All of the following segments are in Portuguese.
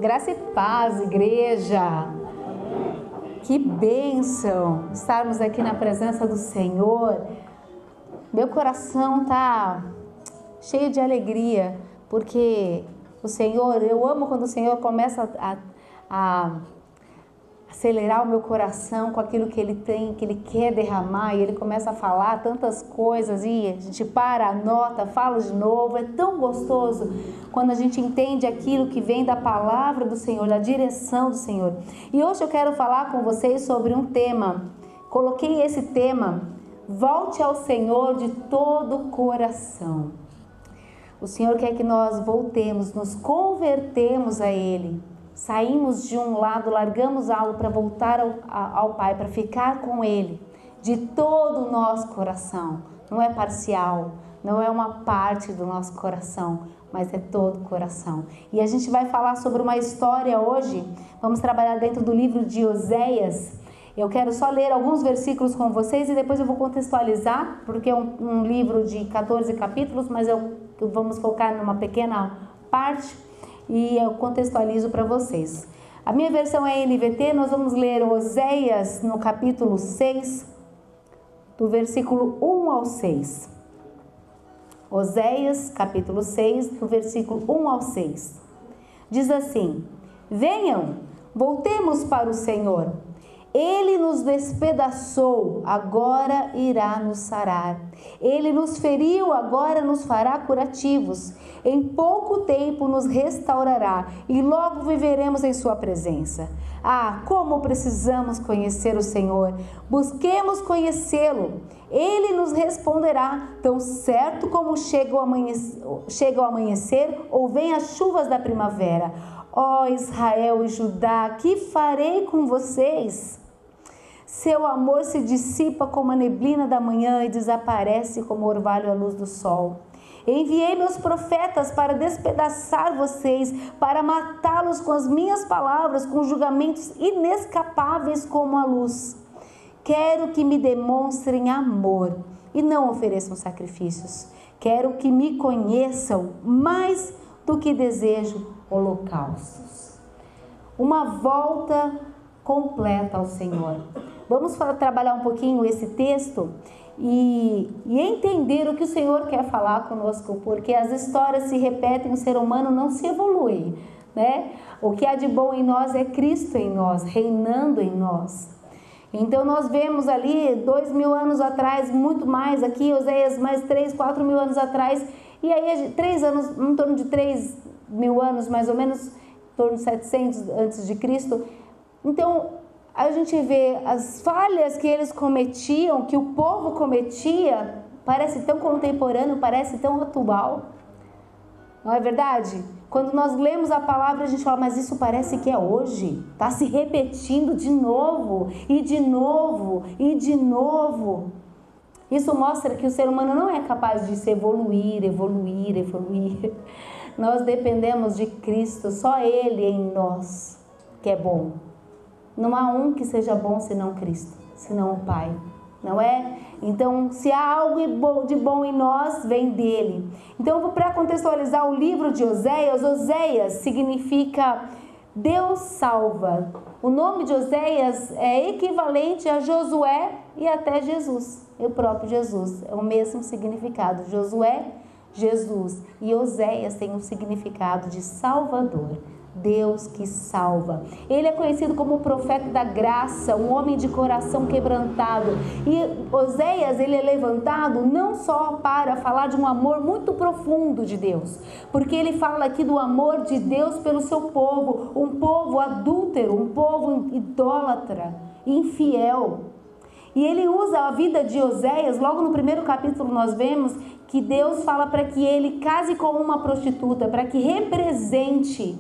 Graça e paz, igreja. Que bênção estarmos aqui na presença do Senhor. Meu coração está cheio de alegria, porque o Senhor, eu amo quando o Senhor começa a acelerar o meu coração com aquilo que Ele tem, que Ele quer derramar, e Ele começa a falar tantas coisas, e a gente para, anota, fala de novo. É tão gostoso quando a gente entende aquilo que vem da palavra do Senhor, da direção do Senhor. E hoje eu quero falar com vocês sobre um tema. Coloquei esse tema: volte ao Senhor de todo o coração. O Senhor quer que nós voltemos, nos convertemos a Ele. Saímos de um lado, largamos algo para voltar ao Pai, para ficar com Ele, de todo o nosso coração. Não é parcial, não é uma parte do nosso coração, mas é todo o coração. E a gente vai falar sobre uma história hoje. Vamos trabalhar dentro do livro de Oséias. Eu quero só ler alguns versículos com vocês e depois eu vou contextualizar, porque é um livro de 14 capítulos, mas vamos focar numa pequena parte e eu contextualizo para vocês. A minha versão é NVT. Nós vamos ler Oséias no capítulo 6, do versículo 1 ao 6. Oséias, capítulo 6, do versículo 1 ao 6. Diz assim: venham, voltemos para o Senhor. Ele nos despedaçou, agora irá nos sarar. Ele nos feriu, agora nos fará curativos. Em pouco tempo nos restaurará e logo viveremos em sua presença. Ah, como precisamos conhecer o Senhor! Busquemos conhecê-lo. Ele nos responderá, tão certo como chega o amanhecer ou vem as chuvas da primavera. Ó Israel e Judá, que farei com vocês? Seu amor se dissipa como a neblina da manhã e desaparece como o orvalho à luz do sol. Enviei meus profetas para despedaçar vocês, para matá-los com as minhas palavras, com julgamentos inescapáveis como a luz. Quero que me demonstrem amor e não ofereçam sacrifícios. Quero que me conheçam mais do que desejo holocaustos. Uma volta completa ao Senhor. Vamos trabalhar um pouquinho esse texto e entender o que o Senhor quer falar conosco, porque as histórias se repetem, o ser humano não se evolui, né? O que há de bom em nós é Cristo em nós, reinando em nós. Então nós vemos ali 2000 anos atrás, muito mais aqui, Oséias mais 3, 4 mil anos atrás, e aí 3 anos, em torno de 3 mil anos mais ou menos, em torno de 700 antes de Cristo. Então a gente vê as falhas que eles cometiam, que o povo cometia, parece tão contemporâneo, parece tão atual. Não é verdade? Quando nós lemos a palavra, a gente fala, mas isso parece que é hoje. Está se repetindo de novo, e de novo, e de novo. Isso mostra que o ser humano não é capaz de se evoluir. Nós dependemos de Cristo, só Ele em nós que é bom. Não há um que seja bom senão Cristo, senão o Pai, não é? Então, se há algo de bom em nós, vem dele. Então, para contextualizar o livro de Oséias, Oséias significa Deus salva. O nome de Oséias é equivalente a Josué e até Jesus, o próprio Jesus, é o mesmo significado. Josué, Jesus, e Oséias tem um significado de Salvador. Deus que salva. Ele é conhecido como o profeta da graça, um homem de coração quebrantado. E Oséias, ele é levantado não só para falar de um amor muito profundo de Deus, porque ele fala aqui do amor de Deus pelo seu povo, um povo adúltero, um povo idólatra, infiel. E ele usa a vida de Oséias, logo no primeiro capítulo nós vemos que Deus fala para que ele case com uma prostituta, para que represente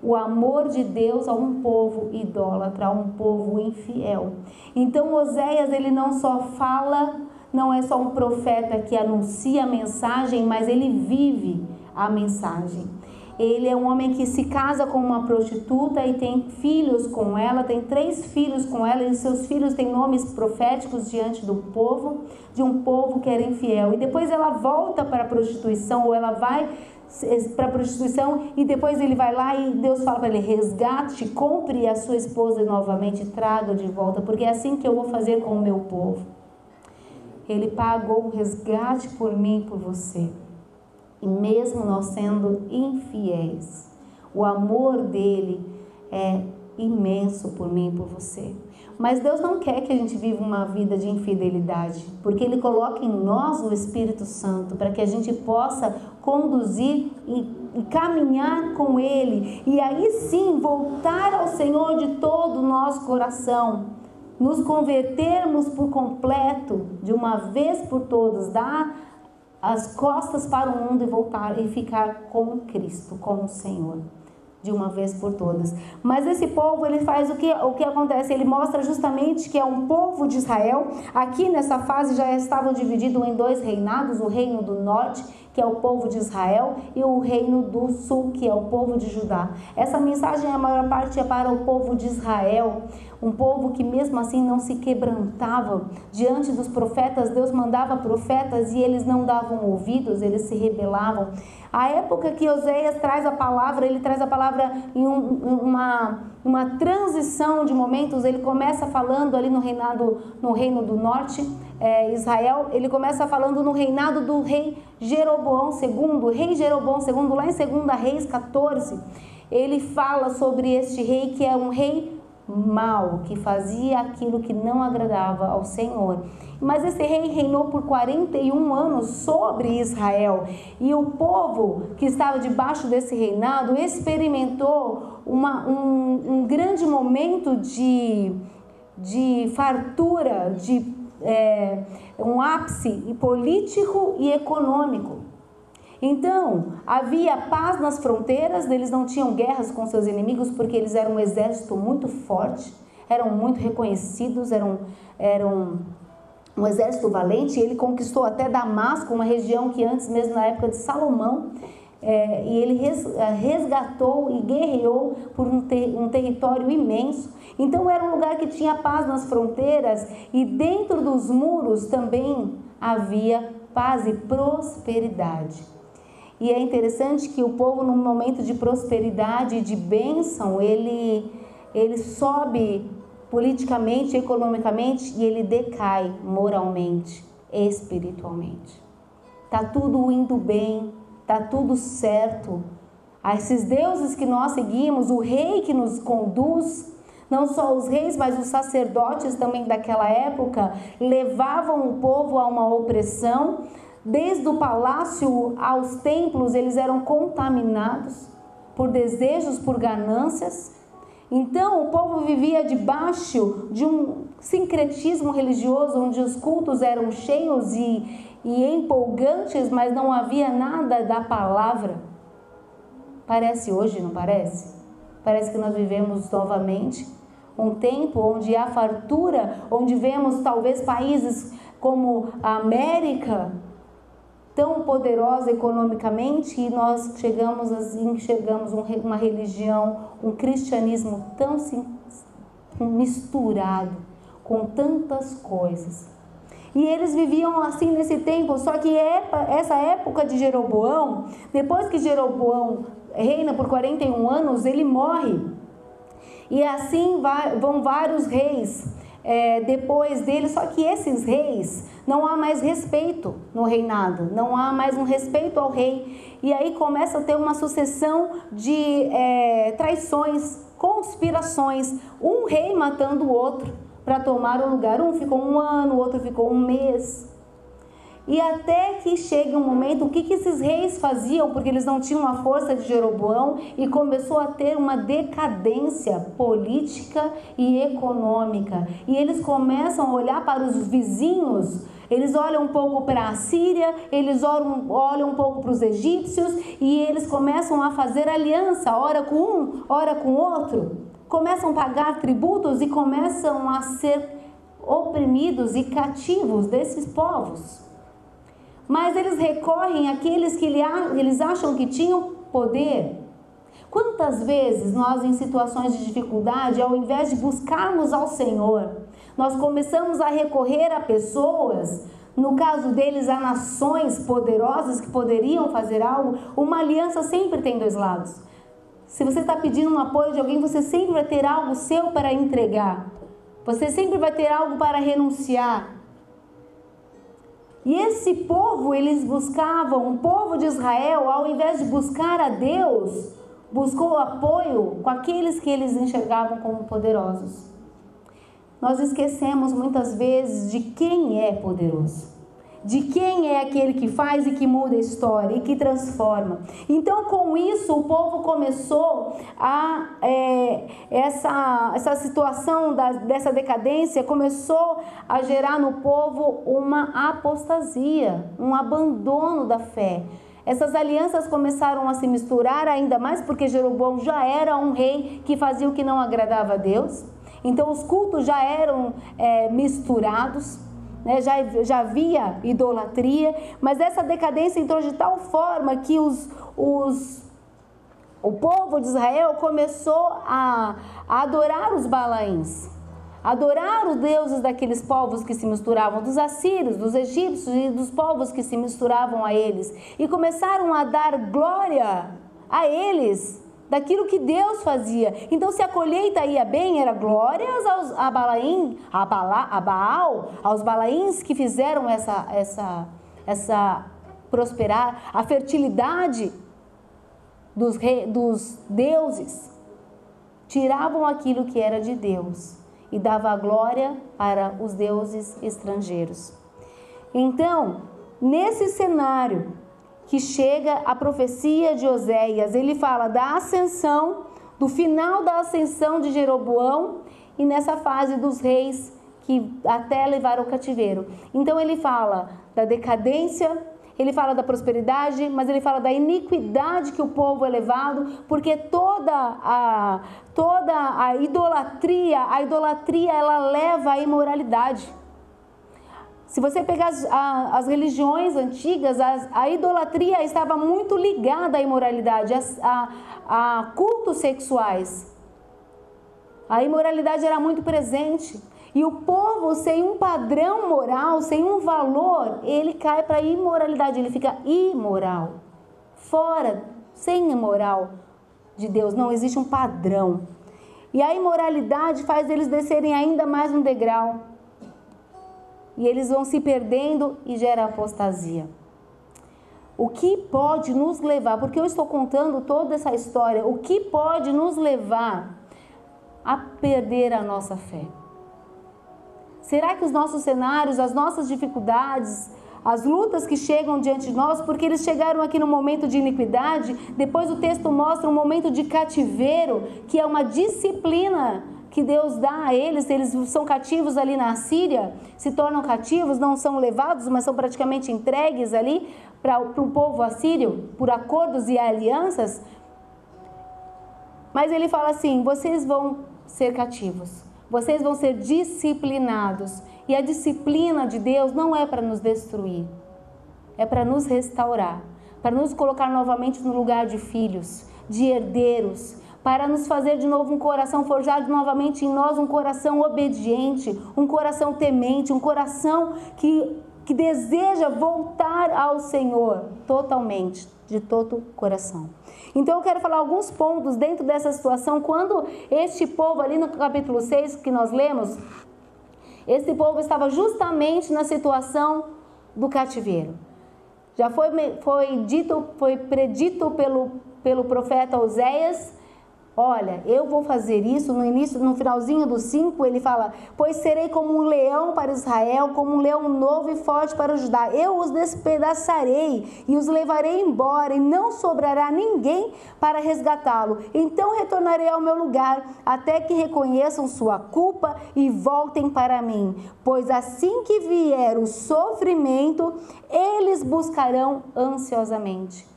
o amor de Deus a um povo idólatra, a um povo infiel. Então Oséias, ele não só fala, não é só um profeta que anuncia a mensagem, mas ele vive a mensagem. Ele é um homem que se casa com uma prostituta e tem filhos com ela, tem 3 filhos com ela, e seus filhos têm nomes proféticos diante do povo, de um povo que era infiel. E depois ela volta para a prostituição, ou ela vai para a prostituição, e depois ele vai lá e Deus fala para ele: resgate, compre a sua esposa novamente, traga de volta, porque é assim que eu vou fazer com o meu povo. Ele pagou um resgate por mim e por você. E mesmo nós sendo infiéis, o amor dele é imenso por mim e por você. Mas Deus não quer que a gente viva uma vida de infidelidade, porque Ele coloca em nós o Espírito Santo para que a gente possa conduzir e caminhar com Ele, e aí sim voltar ao Senhor de todo o nosso coração, nos convertermos por completo, de uma vez por todas, dar as costas para o mundo e voltar e ficar com Cristo, com o Senhor, de uma vez por todas. Mas esse povo, ele faz o que acontece? Ele mostra justamente que é um povo de Israel. Aqui nessa fase já estavam divididos em dois reinados: o reino do norte, que é o povo de Israel, e o reino do sul, que é o povo de Judá. Essa mensagem, a maior parte, é para o povo de Israel, um povo que mesmo assim não se quebrantava diante dos profetas. Deus mandava profetas e eles não davam ouvidos, eles se rebelavam. A época que Oséias traz a palavra, ele traz a palavra em uma transição de momentos. Ele começa falando ali no reino do norte, Israel. Ele começa falando no reinado do rei Jeroboão II, rei Jeroboão II, lá em 2 Reis 14. Ele fala sobre este rei, que é um rei mau, que fazia aquilo que não agradava ao Senhor. Mas esse rei reinou por 41 anos sobre Israel, e o povo que estava debaixo desse reinado experimentou um grande momento de fartura, um ápice político e econômico. Então, havia paz nas fronteiras, eles não tinham guerras com seus inimigos, porque eles eram um exército muito forte, eram muito reconhecidos, eram um exército valente. Ele conquistou até Damasco, uma região que antes, mesmo na época de Salomão, e ele resgatou e guerreou por um território imenso. Então era um lugar que tinha paz nas fronteiras, e dentro dos muros também havia paz e prosperidade. E é interessante que o povo, num momento de prosperidade e de bênção, ele sobe politicamente, economicamente, e ele decai moralmente, espiritualmente. Tá tudo indo bem, tá tudo certo. Esses deuses que nós seguimos, o rei que nos conduz, não só os reis, mas os sacerdotes também daquela época, levavam o povo a uma opressão. Desde o palácio aos templos, eles eram contaminados por desejos, por ganâncias. Então, o povo vivia debaixo de um sincretismo religioso, onde os cultos eram cheios e empolgantes, mas não havia nada da palavra. Parece hoje, não parece? Parece que nós vivemos novamente um tempo onde há fartura, onde vemos talvez países como a América, tão poderosa economicamente, e nós enxergamos uma religião, um cristianismo tão misturado com tantas coisas. E eles viviam assim nesse tempo. Só que essa época de Jeroboão, depois que Jeroboão reina por 41 anos, ele morre. E assim vão vários reis depois dele. Só que esses reis, não há mais respeito no reinado, não há mais um respeito ao rei. E aí começa a ter uma sucessão de traições, conspirações, um rei matando o outro para tomar o lugar. Um ficou 1 ano, o outro ficou 1 mês. E até que chega um momento, o que esses reis faziam? Porque eles não tinham a força de Jeroboão, e começou a ter uma decadência política e econômica. E eles começam a olhar para os vizinhos. Eles olham um pouco para a Síria, eles olham um pouco para os egípcios, e eles começam a fazer aliança, ora com um, ora com outro. Começam a pagar tributos e começam a ser oprimidos e cativos desses povos. Mas eles recorrem àqueles que eles acham que tinham poder. Quantas vezes nós, em situações de dificuldade, ao invés de buscarmos ao Senhor, nós começamos a recorrer a pessoas no caso deles, a nações poderosas que poderiam fazer algo. Uma aliança sempre tem dois lados. Se você está pedindo um apoio de alguém, você sempre vai ter algo seu para entregar. Você sempre vai ter algo para renunciar. E esse povo, eles buscavam, o povo de Israel, ao invés de buscar a Deus, buscou apoio com aqueles que eles enxergavam como poderosos. Nós esquecemos muitas vezes de quem é poderoso, de quem é aquele que faz e que muda a história e que transforma. Então, com isso, o povo começou a essa situação dessa decadência começou a gerar no povo uma apostasia, um abandono da fé. Essas alianças começaram a se misturar ainda mais porque Jeroboão já era um rei que fazia o que não agradava a Deus. Então os cultos já eram misturados, né? Já havia idolatria, mas essa decadência entrou de tal forma que o povo de Israel começou a adorar os Balaíns, adorar os deuses daqueles povos que se misturavam, dos assírios, dos egípcios e dos povos que se misturavam a eles, e começaram a dar glória a eles, daquilo que Deus fazia. Então, se a colheita ia bem, era glórias a Baal, aos Balaíns que fizeram essa prosperar, a fertilidade dos deuses. Tiravam aquilo que era de Deus e dava a glória para os deuses estrangeiros. Então, nesse cenário que chega a profecia de Oséias, ele fala da ascensão, do final da ascensão de Jeroboão e nessa fase dos reis que até levaram ao cativeiro. Então ele fala da decadência, ele fala da prosperidade, mas ele fala da iniquidade que o povo é levado, porque toda a idolatria ela leva à imoralidade. Se você pegar as religiões antigas, a idolatria estava muito ligada à imoralidade, a cultos sexuais. A imoralidade era muito presente. E o povo, sem um padrão moral, sem um valor, ele cai para a imoralidade, ele fica imoral. Fora, sem a moral de Deus, não existe um padrão. E a imoralidade faz eles descerem ainda mais um degrau. E eles vão se perdendo e gera apostasia. O que pode nos levar, porque eu estou contando toda essa história, o que pode nos levar a perder a nossa fé? Será que os nossos cenários, as nossas dificuldades, as lutas que chegam diante de nós, porque eles chegaram aqui no momento de iniquidade, depois o texto mostra um momento de cativeiro, que é uma disciplina que Deus dá a eles são cativos ali na Síria, se tornam cativos, não são levados, mas são praticamente entregues ali para o povo assírio, por acordos e alianças. Mas ele fala assim, vocês vão ser cativos, vocês vão ser disciplinados, e a disciplina de Deus não é para nos destruir, é para nos restaurar, para nos colocar novamente no lugar de filhos, de herdeiros, para nos fazer de novo um coração, forjar novamente em nós um coração obediente, um coração temente, um coração que deseja voltar ao Senhor totalmente, de todo o coração. Então eu quero falar alguns pontos dentro dessa situação, quando este povo ali no capítulo 6 que nós lemos, esse povo estava justamente na situação do cativeiro. Já foi predito pelo profeta Oséias. Olha, eu vou fazer isso. No finalzinho do 5, ele fala, pois serei como um leão para Israel, como um leão novo e forte para o Judá. Eu os despedaçarei e os levarei embora, e não sobrará ninguém para resgatá-lo. Então retornarei ao meu lugar, até que reconheçam sua culpa e voltem para mim. Pois assim que vier o sofrimento, eles buscarão ansiosamente.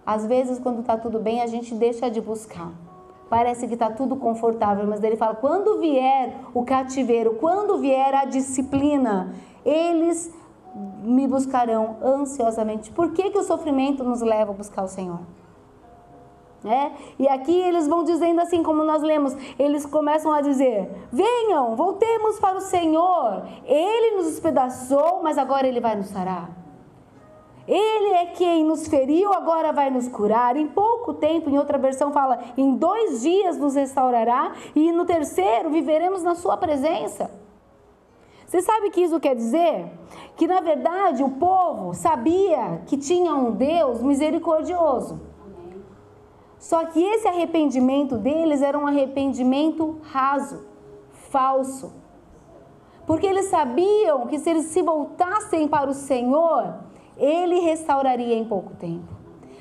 Às vezes, quando está tudo bem, a gente deixa de buscar. Parece que está tudo confortável, mas ele fala, quando vier o cativeiro, quando vier a disciplina, eles me buscarão ansiosamente. Por que o sofrimento nos leva a buscar o Senhor? E aqui eles vão dizendo assim, como nós lemos, eles começam a dizer: venham, voltemos para o Senhor, Ele nos despedaçou, mas agora Ele vai nos sarar. Ele é quem nos feriu, agora vai nos curar. Em pouco tempo, em outra versão fala, em 2 dias nos restaurará, e no 3º viveremos na sua presença. Você sabe o que isso quer dizer? Que na verdade o povo sabia que tinha um Deus misericordioso. Só que esse arrependimento deles era um arrependimento raso, falso. Porque eles sabiam que se eles se voltassem para o Senhor, Ele restauraria em pouco tempo.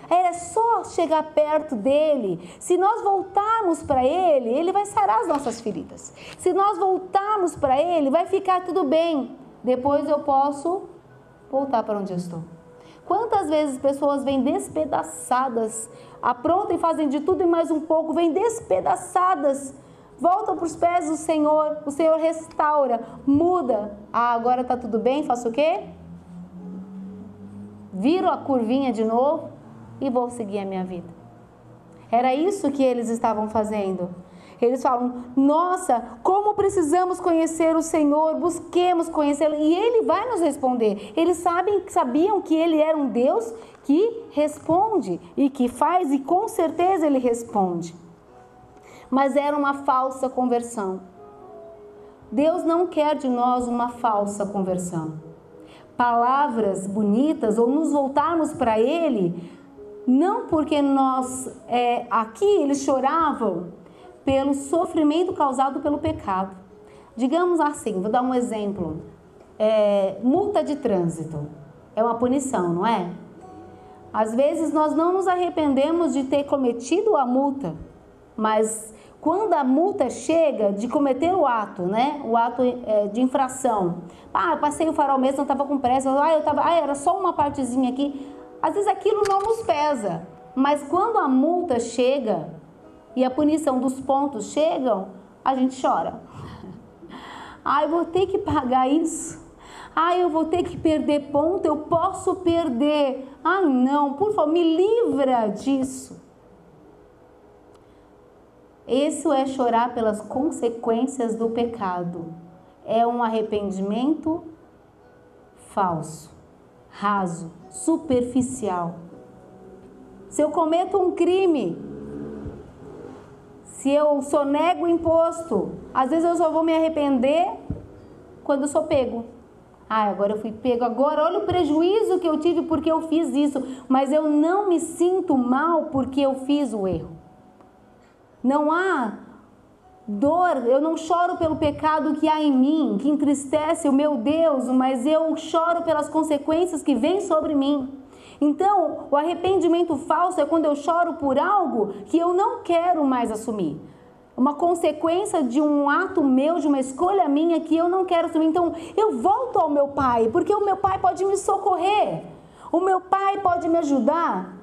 Era só chegar perto dEle. Se nós voltarmos para Ele, Ele vai sarar as nossas feridas. Se nós voltarmos para Ele, vai ficar tudo bem. Depois eu posso voltar para onde eu estou. Quantas vezes pessoas vêm despedaçadas, aprontam e fazem de tudo e mais um pouco, vêm despedaçadas, voltam para os pés do Senhor, o Senhor restaura, muda. Agora está tudo bem, faço o quê? Viro a curvinha de novo e vou seguir a minha vida. Era isso que eles estavam fazendo. Eles falam: nossa, como precisamos conhecer o Senhor, busquemos conhecê-lo, e Ele vai nos responder. Eles sabiam que Ele era um Deus que responde e que faz, e com certeza Ele responde. Mas era uma falsa conversão. Deus não quer de nós uma falsa conversão. Palavras bonitas, ou nos voltarmos para Ele, não porque aqui eles choravam pelo sofrimento causado pelo pecado. Digamos assim, vou dar um exemplo. Multa de trânsito é uma punição, não é? Às vezes nós não nos arrependemos de ter cometido a multa, mas quando a multa chega de cometer o ato, né? O ato de infração. Eu passei o farol mesmo, não estava com pressa. Era só uma partezinha aqui. Às vezes aquilo não nos pesa, mas quando a multa chega e a punição dos pontos chegam, a gente chora. Eu vou ter que pagar isso. Eu vou ter que perder ponto, eu posso perder. Não, por favor, me livra disso. Isso é chorar pelas consequências do pecado. É um arrependimento falso, raso, superficial. Se eu cometo um crime, se eu sonego o imposto, às vezes eu só vou me arrepender quando eu sou pego. Agora eu fui pego, agora olha o prejuízo que eu tive porque eu fiz isso. Mas eu não me sinto mal porque eu fiz o erro. Não há dor, eu não choro pelo pecado que há em mim, que entristece o meu Deus, mas eu choro pelas consequências que vêm sobre mim. Então, o arrependimento falso é quando eu choro por algo que eu não quero mais assumir. Uma consequência de um ato meu, de uma escolha minha que eu não quero assumir. Então, eu volto ao meu pai, porque o meu pai pode me socorrer. O meu pai pode me ajudar.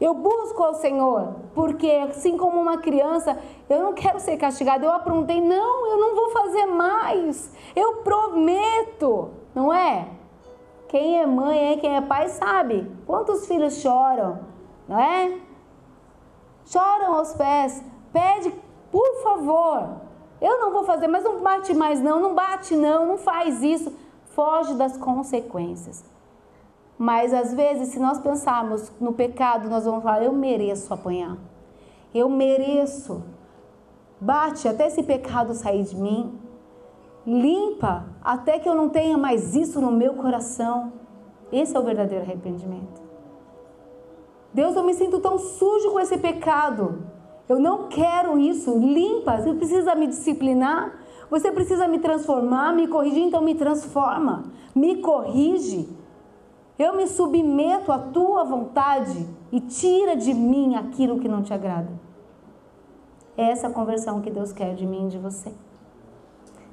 Eu busco ao Senhor, porque assim como uma criança, eu não quero ser castigada. Eu aprontei, não, eu não vou fazer mais. Eu prometo, não é? Quem é mãe, quem é pai sabe quantos filhos choram, não é? Choram aos pés, pede, por favor, eu não vou fazer, mas não bate mais não bate não faz isso, foge das consequências. Mas às vezes, se nós pensarmos no pecado, nós vamos falar: eu mereço apanhar, eu mereço, bate até esse pecado sair de mim. Limpa até que eu não tenha mais isso no meu coração. Esse é o verdadeiro arrependimento. Deus, eu me sinto tão sujo com esse pecado. Eu não quero isso. Limpa. Você precisa me disciplinar. Você precisa me transformar, me corrigir. Então me transforma. Me corrige. Eu me submeto à tua vontade e tira de mim aquilo que não te agrada. É essa conversão que Deus quer de mim e de você.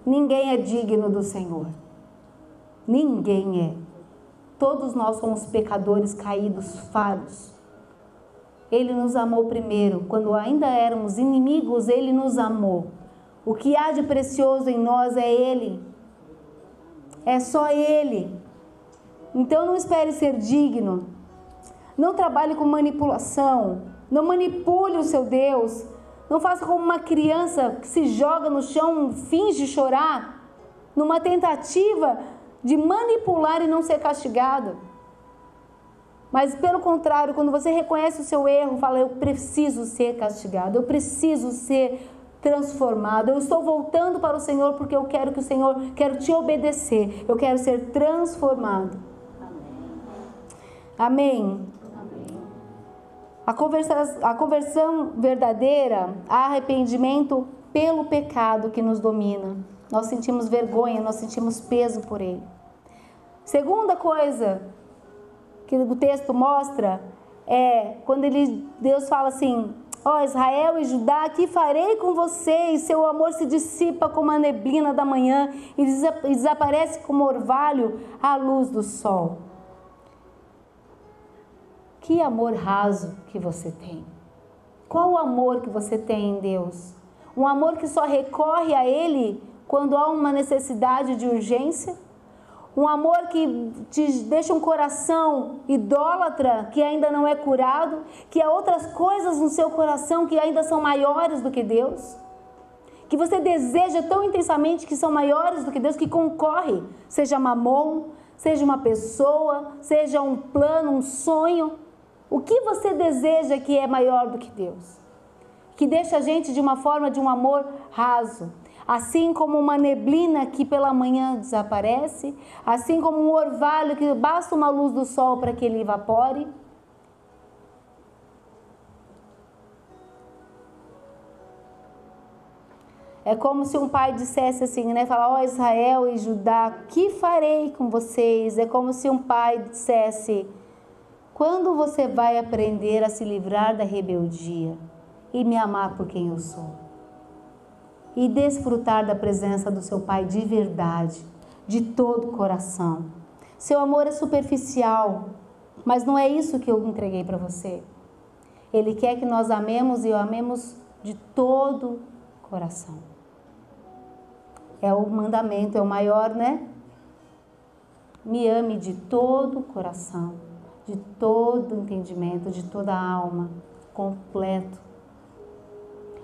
Ninguém é digno do Senhor. Ninguém é. Todos nós somos pecadores caídos, falhos. Ele nos amou primeiro. Quando ainda éramos inimigos, Ele nos amou. O que há de precioso em nós é Ele. É só Ele. Então não espere ser digno. Não trabalhe com manipulação. Não manipule o seu Deus. Não faça como uma criança que se joga no chão, finge chorar, numa tentativa de manipular e não ser castigado. Mas pelo contrário, quando você reconhece o seu erro, fala: eu preciso ser castigado, eu preciso ser transformado, eu estou voltando para o Senhor porque eu quero que o Senhor, quero te obedecer, eu quero ser transformado. Amém. A conversão verdadeira, há arrependimento pelo pecado que nos domina. Nós sentimos vergonha, nós sentimos peso por ele. Segunda coisa que o texto mostra é quando Deus fala assim: ó Israel e Judá, que farei com vocês? Seu amor se dissipa como a neblina da manhã e desaparece como orvalho à luz do sol. Que amor raso que você tem. Qual o amor que você tem em Deus? Um amor que só recorre a Ele quando há uma necessidade de urgência? Um amor que te deixa um coração idólatra, que ainda não é curado? Que há outras coisas no seu coração que ainda são maiores do que Deus? Que você deseja tão intensamente que são maiores do que Deus, que concorre, seja mamon, seja uma pessoa, seja um plano, um sonho. O que você deseja que é maior do que Deus? Que deixa a gente de uma forma de um amor raso. Assim como uma neblina que pela manhã desaparece, assim como um orvalho que basta uma luz do sol para que ele evapore. É como se um pai dissesse assim, né? Fala: ó Israel e Judá, que farei com vocês? É como se um pai dissesse: quando você vai aprender a se livrar da rebeldia e me amar por quem eu sou? E desfrutar da presença do seu Pai de verdade, de todo o coração. Seu amor é superficial, mas não é isso que eu entreguei para você. Ele quer que nós amemos e o amemos de todo o coração. É o mandamento, é o maior, né? Me ame de todo o coração, de todo o entendimento, de toda a alma, completo.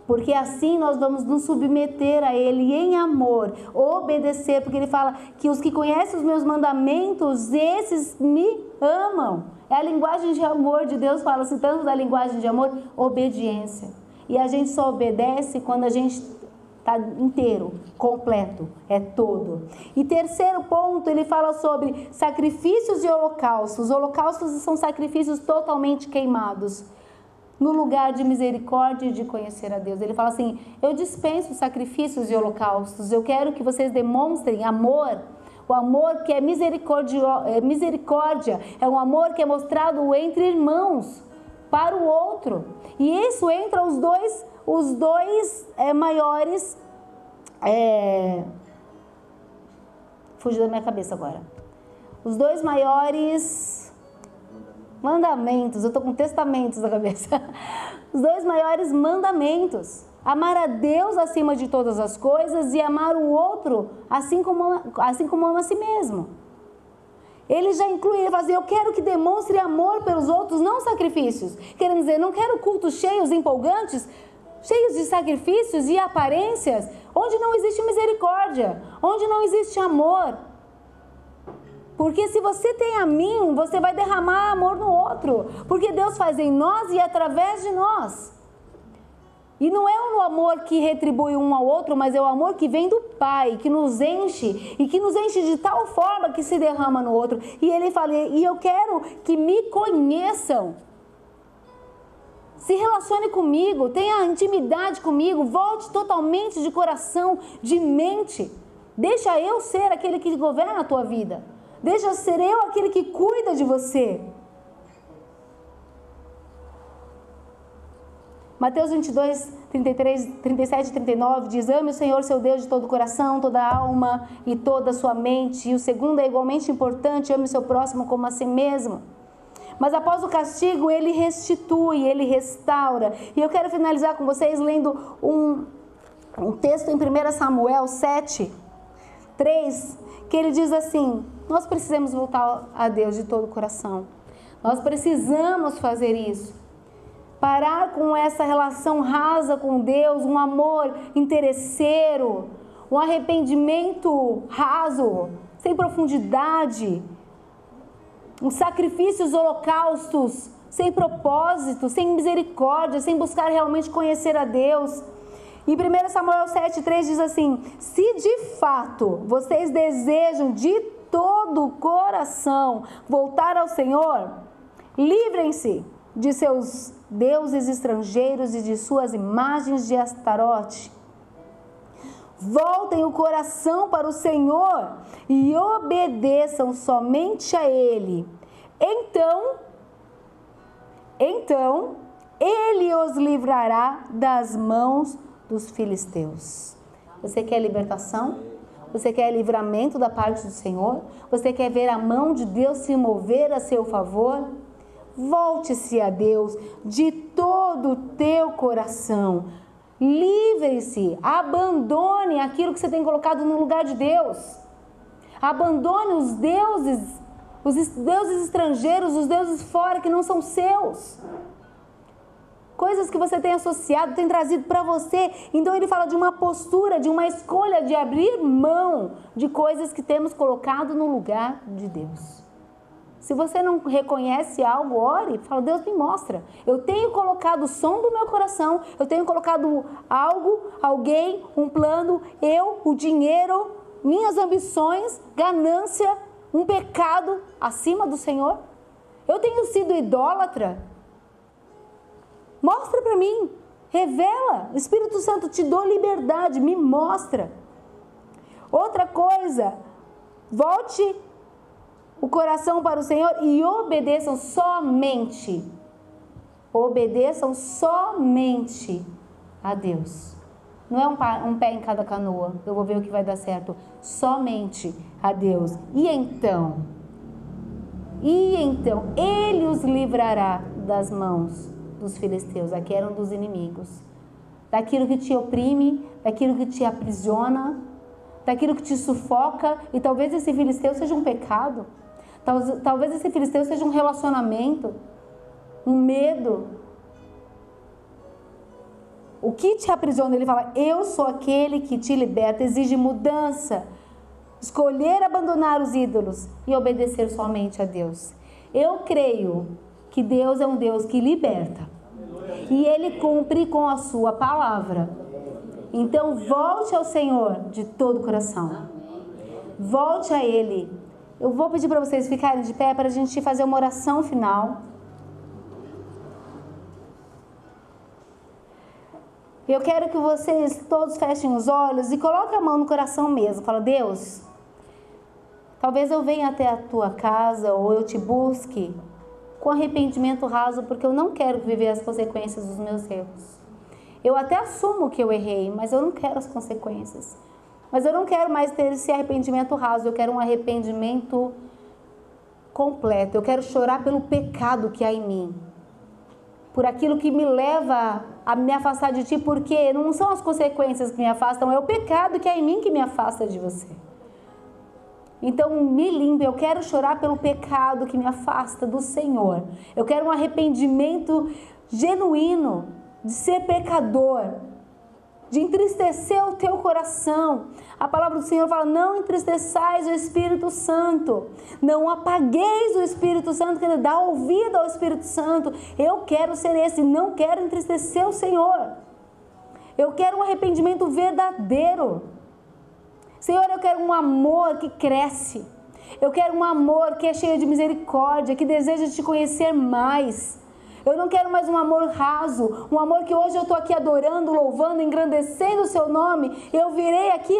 Porque assim nós vamos nos submeter a Ele em amor, obedecer, porque Ele fala que os que conhecem os meus mandamentos, esses me amam. É a linguagem de amor de Deus, fala citando da linguagem de amor, obediência. E a gente só obedece quando a gente está inteiro, completo, é todo. E terceiro ponto, ele fala sobre sacrifícios e holocaustos. Holocaustos são sacrifícios totalmente queimados, no lugar de misericórdia e de conhecer a Deus. Ele fala assim: eu dispenso sacrifícios e holocaustos, eu quero que vocês demonstrem amor. O amor que é misericórdia, é um amor que é mostrado entre irmãos, para o outro. E isso entra os dois maiores... fugiu da minha cabeça agora. Os dois maiores... mandamentos, eu estou com testamentos na cabeça. Os dois maiores mandamentos: amar a Deus acima de todas as coisas e amar o outro assim como ama a si mesmo. Ele já inclui, ele fala assim: eu quero que demonstre amor pelos outros, não sacrifícios. Querendo dizer, não quero cultos cheios, empolgantes, cheios de sacrifícios e aparências, onde não existe misericórdia, onde não existe amor. Porque se você tem a mim, você vai derramar amor no outro. Porque Deus faz em nós e através de nós. E não é o amor que retribui um ao outro, mas é o amor que vem do Pai, que nos enche. E que nos enche de tal forma que se derrama no outro. E ele fala: e eu quero que me conheçam. Se relacione comigo, tenha intimidade comigo, volte totalmente de coração, de mente. Deixa eu ser aquele que governa a tua vida. Deixa ser eu aquele que cuida de você. Mateus 22, 37 e 39 diz: ame o Senhor seu Deus de todo o coração, toda a alma e toda a sua mente. E o segundo é igualmente importante: ame o seu próximo como a si mesmo. Mas após o castigo, ele restitui, ele restaura. E eu quero finalizar com vocês lendo um texto em 1 Samuel 7, 3, que ele diz assim: nós precisamos voltar a Deus de todo o coração. Nós precisamos fazer isso. Parar com essa relação rasa com Deus, um amor interesseiro, um arrependimento raso, sem profundidade, uns sacrifícios, holocaustos, sem propósito, sem misericórdia, sem buscar realmente conhecer a Deus. Em 1 Samuel 7,3 diz assim: se de fato vocês desejam de todo o coração voltar ao Senhor, livrem-se de seus deuses estrangeiros e de suas imagens de Astarote. Voltem o coração para o Senhor e obedeçam somente a Ele. Então Ele os livrará das mãos dos filisteus. Você quer libertação? Você quer livramento da parte do Senhor? Você quer ver a mão de Deus se mover a seu favor? Volte-se a Deus de todo o teu coração. Livre-se, abandone aquilo que você tem colocado no lugar de Deus. Abandone os deuses estrangeiros, os deuses fora que não são seus. Coisas que você tem associado, tem trazido para você. Então ele fala de uma postura, de uma escolha de abrir mão de coisas que temos colocado no lugar de Deus. Se você não reconhece algo, ore, fala: Deus, me mostra. Eu tenho colocado o som do meu coração, eu tenho colocado algo, alguém, um plano, o dinheiro, minhas ambições, ganância, um pecado acima do Senhor. Eu tenho sido idólatra. Mostra para mim, revela. Espírito Santo, te dou liberdade, me mostra. Outra coisa, volte o coração para o Senhor e obedeçam somente a Deus. Não é um pé em cada canoa, eu vou ver o que vai dar certo. Somente a Deus. E então Ele os livrará das mãos dos filisteus. Aqui eram dos inimigos. Daquilo que te oprime, daquilo que te aprisiona, daquilo que te sufoca. E talvez esse filisteu seja um pecado. Talvez esse filisteu seja um relacionamento, um medo. O que te aprisiona? Ele fala: eu sou aquele que te liberta. Exige mudança, escolher abandonar os ídolos e obedecer somente a Deus. Eu creio que Deus é um Deus que liberta e Ele cumpre com a sua palavra. Então volte ao Senhor de todo o coração. Volte a Ele. Eu vou pedir para vocês ficarem de pé para a gente fazer uma oração final. Eu quero que vocês todos fechem os olhos e coloquem a mão no coração mesmo. Fala: Deus, talvez eu venha até a tua casa ou eu te busque com arrependimento raso, porque eu não quero viver as consequências dos meus erros. Eu até assumo que eu errei, mas eu não quero as consequências. Mas eu não quero mais ter esse arrependimento raso, eu quero um arrependimento completo. Eu quero chorar pelo pecado que há em mim, por aquilo que me leva a me afastar de Ti, porque não são as consequências que me afastam, é o pecado que há em mim que me afasta de Você. Então me limpe, eu quero chorar pelo pecado que me afasta do Senhor. Eu quero um arrependimento genuíno de ser pecador, de entristecer o teu coração. A palavra do Senhor fala: não entristeçais o Espírito Santo, não apagueis o Espírito Santo, que dá ouvido ao Espírito Santo. Eu quero ser esse, não quero entristecer o Senhor. Eu quero um arrependimento verdadeiro. Senhor, eu quero um amor que cresce. Eu quero um amor que é cheio de misericórdia, que deseja te conhecer mais. Eu não quero mais um amor raso, um amor que hoje eu estou aqui adorando, louvando, engrandecendo o seu nome. Eu virei aqui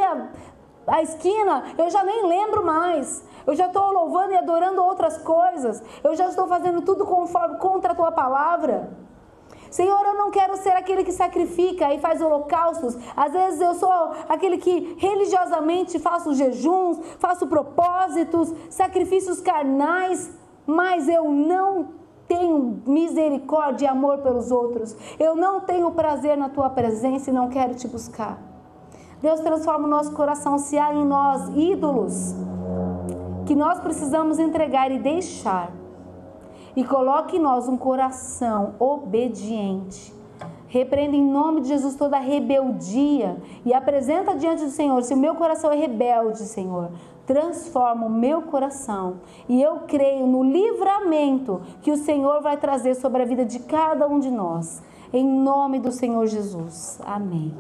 a esquina, eu já nem lembro mais. Eu já estou louvando e adorando outras coisas. Eu já estou fazendo tudo contra a tua palavra. Senhor, eu não quero ser aquele que sacrifica e faz holocaustos. Às vezes eu sou aquele que religiosamente faço jejuns, faço propósitos, sacrifícios carnais, mas eu não tenho misericórdia e amor pelos outros. Eu não tenho prazer na tua presença e não quero te buscar. Deus, transforma o nosso coração. Se há em nós ídolos que nós precisamos entregar e deixar, e coloque em nós um coração obediente. Repreenda em nome de Jesus toda rebeldia e apresenta diante do Senhor: se o meu coração é rebelde, Senhor, transforma o meu coração. E eu creio no livramento que o Senhor vai trazer sobre a vida de cada um de nós. Em nome do Senhor Jesus. Amém.